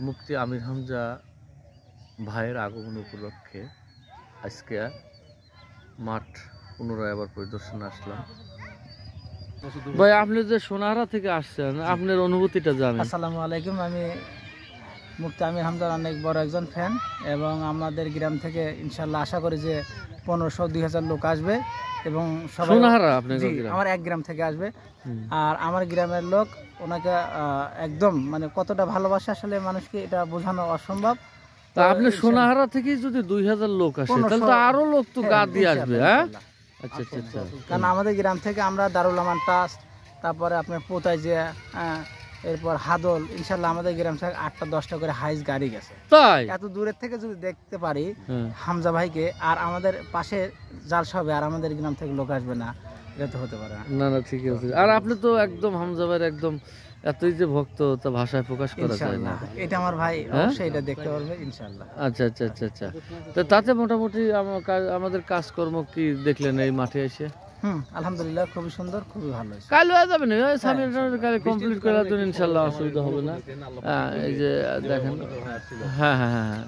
মুফতি আমির হামজা ভাইয়ের আগমন উপলক্ষে আজকে মাঠ পুনরায় আবার পরিদর্শনে আসলাম। ভাই, আপনি যে সোনাহারা থেকে আসছেন, আপনার অনুভূতিটা জানেন? আসসালামু আলাইকুম। আমি মুফতি আমির হামজার অনেক বড় একজন ফ্যান এবং আমাদের গ্রাম থেকে ইনশাল্লাহ আশা করি যে 1500-2000 লোক আসবে এবং সবাই আমার এক গ্রাম থেকে আসবে। আর আমার গ্রামের লোক ওনাকে একদম মানে কতটা ভালোবাসে আসলে মানুষকে এটা বোঝানো অসম্ভব। তা আপনি সোনাহারা থেকে যদি 2000 লোক আসে তাহলে তো আরো লোক তো গা দিয়ে আসবে। হ্যাঁ, আচ্ছা আচ্ছা আচ্ছা। কারণ আমাদের গ্রাম থেকে আমরা দারুল আমান ট্রাস্ট, তারপরে আপনার পোতাই যে এরপর হাদল, ইনশাল্লাহ আমাদের গ্রাম থেকে 8টা-10টা করে হাইস গাড়ি গেছে। তাই এত দূরের থেকে যদি দেখতে পারি হামজা ভাইকে, আর আমাদের পাশে জালসা হবে আর আমাদের গ্রাম থেকে লোক আসবে না, এটা তো হতে পারে না। না ঠিক আছে। আর আপনি তো একদম হামজা ভাইয়ের একদম এতই যে ভক্ত, তা ভাষায় প্রকাশ করা যায় না। এটা আমার ভাই অবশ্যই এটা দেখতে পারবে ইনশাআল্লাহ। আচ্ছা আচ্ছা আচ্ছা আচ্ছা। তো তাতে মোটামুটি আমাদের কাজকর্ম কি দেখলেন এই মাঠে এসে? আলহামদুলিল্লাহ, খুবই সুন্দর, খুবই ভালো হয়েছে। কাল হয়ে যাবে না, কাল কমপ্লিট করার জন্য ইনশাল্লাহ অসুবিধা হবে না। এই যে দেখেন, হ্যাঁ হ্যাঁ হ্যাঁ হ্যাঁ।